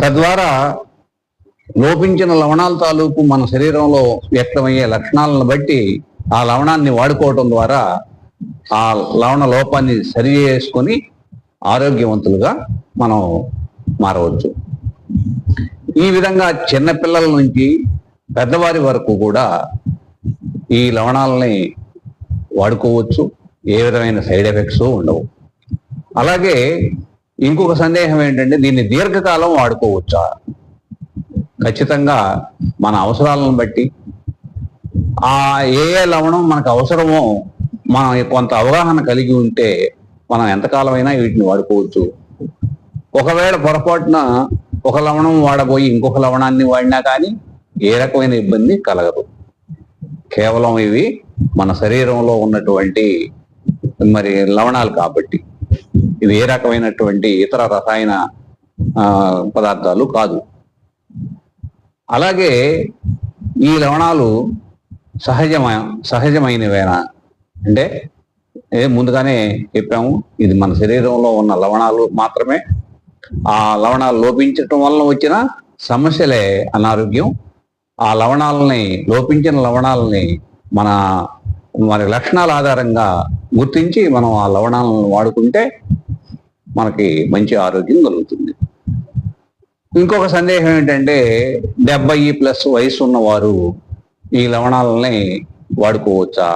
తద్వారా లోపించిన లవణాల తాలూకు మన శరీరంలో వ్యక్తమయ్యే లక్షణాలను బట్టి ఆ లవణాన్ని వాడుకోవటం ద్వారా ఆ లవణ లోపాన్ని సరి చేసుకొని ఆరోగ్యవంతులుగా మనం మారవచ్చు. ఈ విధంగా చిన్నపిల్లల నుంచి పెద్దవారి వరకు కూడా ఈ లవణాలని వాడుకోవచ్చు. ఏ విధమైన సైడ్ ఎఫెక్ట్స్ ఉండవు. అలాగే ఇంకొక సందేహం ఏంటంటే, దీన్ని దీర్ఘకాలం వాడుకోవచ్చా? ఖచ్చితంగా మన అవసరాలను బట్టి ఏ లవణం మనకు అవసరమో మనం కొంత అవగాహన కలిగి ఉంటే మనం ఎంతకాలమైనా వీటిని వాడుకోవచ్చు. ఒకవేళ పొరపాటున ఒక లవణం వాడబోయి ఇంకొక లవణాన్ని వాడినా కానీ ఏ రకమైన ఇబ్బంది కలగదు. కేవలం ఇవి మన శరీరంలో ఉన్నటువంటి లవణాలు కాబట్టి ఇవి ఏ రకమైనటువంటి ఇతర రసాయన పదార్థాలు కాదు. అలాగే ఈ లవణాలు సహజమైనవేనా అంటే ముందుగానే చెప్పాము, ఇది మన శరీరంలో ఉన్న లవణాలు మాత్రమే. ఆ లవణాలు లోపించటం వలన వచ్చిన సమస్యలే అనారోగ్యం. ఆ లోపించిన లవణాలని మన లక్షణాల ఆధారంగా గుర్తించి మనం ఆ లవణాలను వాడుకుంటే మనకి మంచి ఆరోగ్యం కలుగుతుంది. ఇంకొక సందేహం ఏంటంటే, 70+ వయసు ఉన్నవారు ఈ లవణాలని వాడుకోవచ్చా?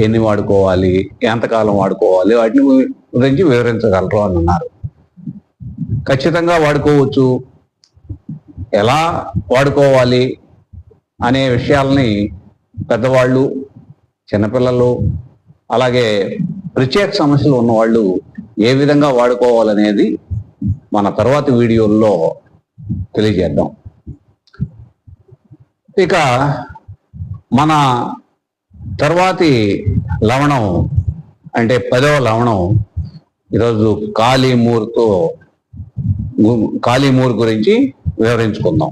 ఎన్ని వాడుకోవాలి? ఎంతకాలం వాడుకోవాలి? వాటిని గురించి వివరించగలరు అని అన్నారు. ఖచ్చితంగా వాడుకోవచ్చు. ఎలా వాడుకోవాలి అనే విషయాలని పెద్దవాళ్ళు, చిన్నపిల్లలు, అలాగే ప్రత్యేక సమస్యలు ఉన్నవాళ్ళు ఏ విధంగా వాడుకోవాలనేది మన తర్వాతి వీడియోల్లో తెలియజేద్దాం. ఇక మన తర్వాతి లవణం అంటే 10వ లవణం ఈరోజు కాళీమూర్ గురించి వివరించుకుందాం.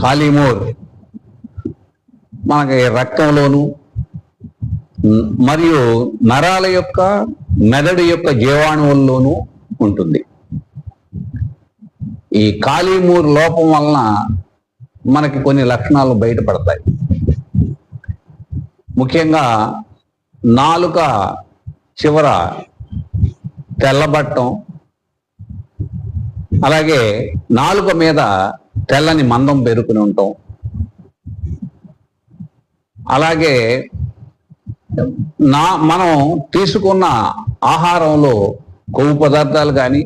కాళీమూర్ మనకి రక్తంలోను మరియు నరాల యొక్క మెదడు యొక్క జీవాణువుల్లోనూ ఉంటుంది. ఈ కాళీమూర్ లోపం వలన మనకి కొన్ని లక్షణాలు బయటపడతాయి. ముఖ్యంగా నాలుక చివర తెల్లబట్టం, అలాగే నాలుక మీద తెల్లని మందం పెరుకుని ఉంటాం, అలాగే మనం తీసుకున్న ఆహారంలో కొవ్వు పదార్థాలు కానీ